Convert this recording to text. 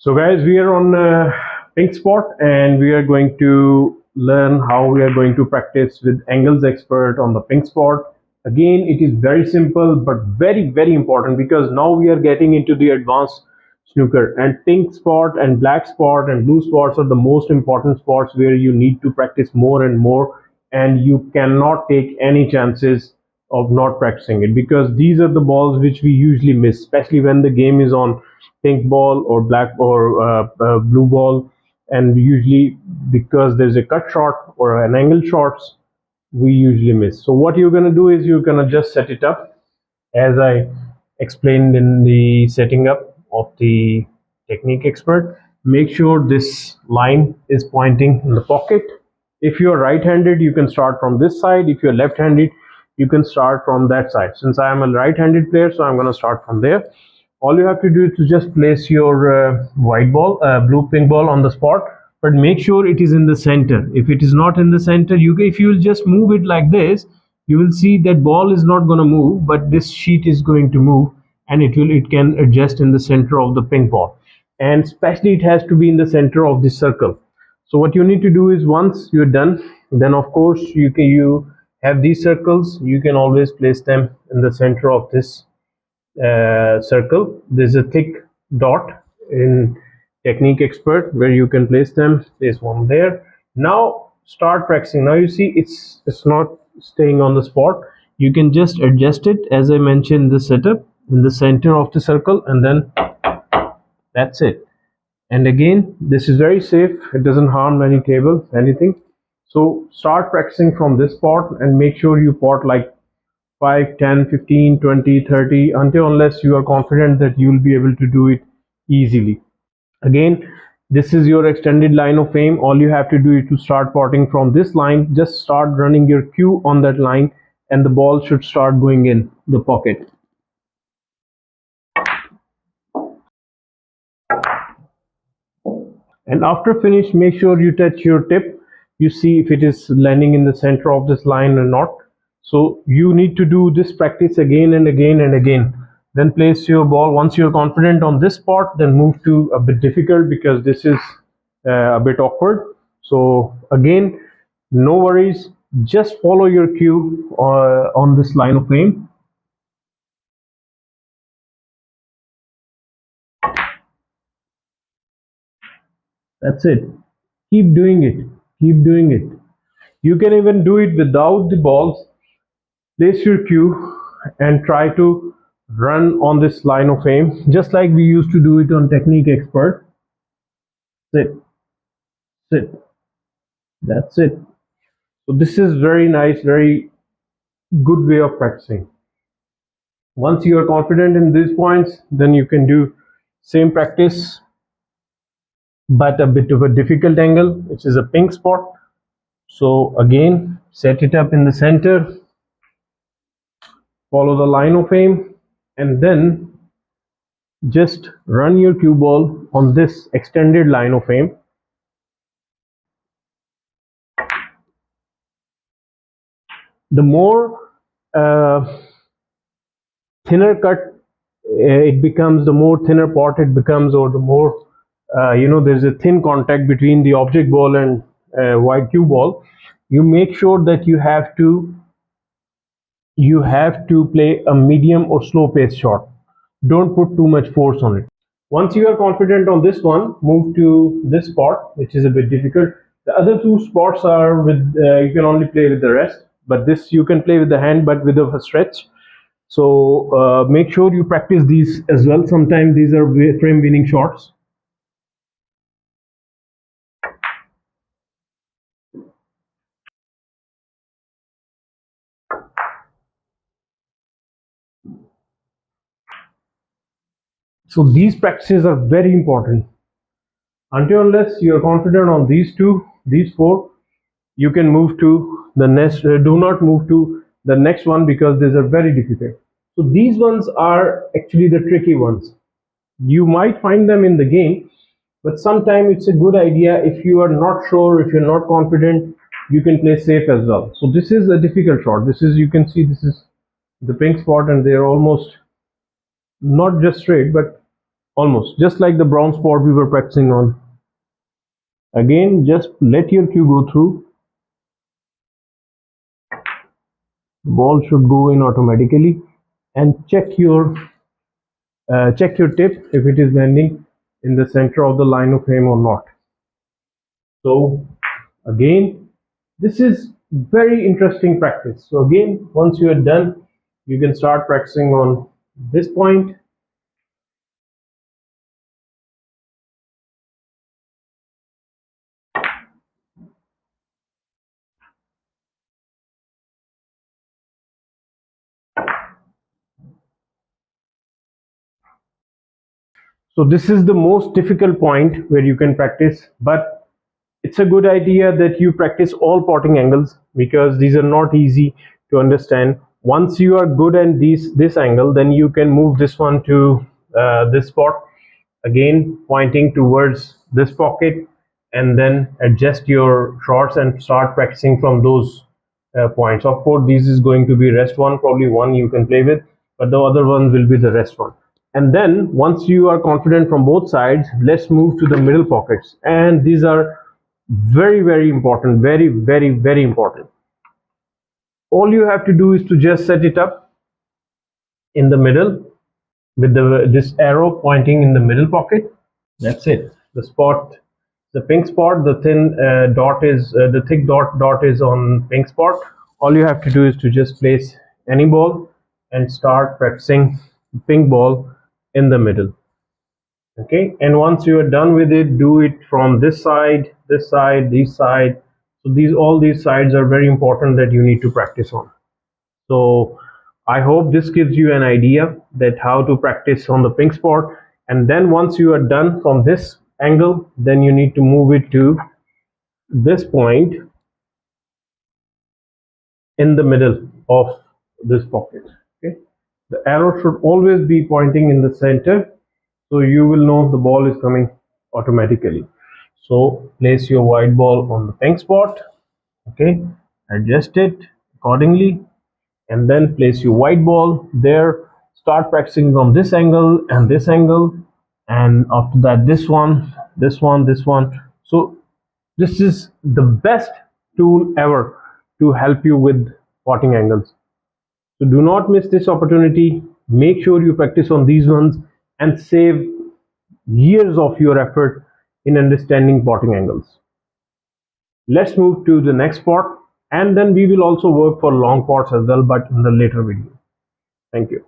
So guys, we are on pink spot and we are going to learn how we are going to practice with angles expert on the pink spot. Again, it is very simple but very important, because now we are getting into the advanced snooker, and pink spot and black spot and blue spots are the most important spots where you need to practice more and more, and you cannot take any chances of not practicing it, because these are the balls which we usually miss, especially when the game is on pink ball or black or blue ball. And usually, because there's a cut shot or an angle shots, we usually miss. So what you're going to do is you're going to just set it up as I explained in the setting up of the technique expert. Make sure this line is pointing in the pocket. If you're right-handed, you can start from this side. If you're left-handed, you can start from that side. Since I am a right-handed player, so I'm going to start from there. All you have to do is to just place your white ball, blue pink ball on the spot, but make sure it is in the center. If it is not in the center, if you will just move it like this, you will see that ball is not going to move, but this sheet is going to move, and it can adjust in the center of the pink ball, and especially it has to be in the center of this circle. So what you need to do is, once you're done, then of course you have these circles. You can always place them in the center of this circle. There's a thick dot in technique expert where you can place them. Place one there. Now start practicing. Now you see it's not staying on the spot. You can just adjust it, as I mentioned, the setup in the center of the circle, and then that's it. And again, this is very safe. It doesn't harm any table, anything. So start practicing from this spot and make sure you pot like 5, 10, 15, 20, 30, unless you are confident that you will be able to do it easily. Again, this is your extended line of fame. All you have to do is to start potting from this line. Just start running your cue on that line, and the ball should start going in the pocket. And after finish, make sure you touch your tip. You see if it is landing in the center of this line or not. So you need to do this practice again and again and again. Then place your ball. Once you're confident on this spot, then move to a bit difficult, because this is a bit awkward. So again, no worries. Just follow your cue on this line of fame. That's it. Keep doing it. Keep doing it. You can even do it without the balls. Place your cue and try to run on this line of fame, just like we used to do it on technique expert. Sit, sit. That's it. So this is very nice, very good way of practicing. Once you are confident in these points, then you can do same practice, but a bit of a difficult angle, which is a pink spot. So again, set it up in the center, follow the line of fame, and then just run your cue ball on this extended line of fame. The more thinner cut it becomes, the more thinner pot it becomes, or the more there's a thin contact between the object ball and white cue ball, you make sure that you have to play a medium or slow pace shot. Don't put too much force on it. Once you are confident on this one, move to this spot, which is a bit difficult. The other two spots are with you can only play with the rest, but this you can play with the hand, but with a stretch. So make sure you practice these as well. Sometimes these are frame winning shots. So these practices are very important. Unless you are confident on these two, these four, you can move to the next. Do not move to the next one, because these are very difficult. So these ones are actually the tricky ones. You might find them in the game, but sometimes it's a good idea, if you are not sure, if you're not confident, you can play safe as well. So this is a difficult shot. This is, you can see this is the pink spot, and they're almost not just straight, but almost just like the brown spot we were practicing on. Again, just let your cue go through. The ball should go in automatically, and check your tip if it is landing in the center of the line of aim or not. So again, this is very interesting practice. So again, once you are done, you can start practicing on this point. So this is the most difficult point where you can practice, but it's a good idea that you practice all potting angles because these are not easy to understand. Once you are good at this angle, then you can move this one to this spot, again pointing towards this pocket, and then adjust your shots and start practicing from those points. Of course, this is going to be rest one, probably one you can play with, but the other one will be the rest one. And then once you are confident from both sides, let's move to the middle pockets, and these are very important, very important. All you have to do is to just set it up in the middle with this arrow pointing in the middle pocket. That's it. The spot, the pink spot, the thin dot is the thick dot is on pink spot. All you have to do is to just place any ball and start practicing pink ball in the middle. Okay, and once you are done with it, do it from this side, this side, this side. So all these sides are very important that you need to practice on. So I hope this gives you an idea that how to practice on the pink spot. And then once you are done from this angle, then you need to move it to this point in the middle of this pocket. Okay, the arrow should always be pointing in the center, so you will know the ball is coming automatically. So place your white ball on the pink spot. Okay, adjust it accordingly, and then place your white ball there. Start practicing from this angle and this angle, and after that this one, this one, this one. So this is the best tool ever to help you with potting angles. So do not miss this opportunity. Make sure you practice on these ones and save years of your effort in understanding potting angles. Let's move to the next pot, and then we will also work for long pots as well, but in the later video. Thank you.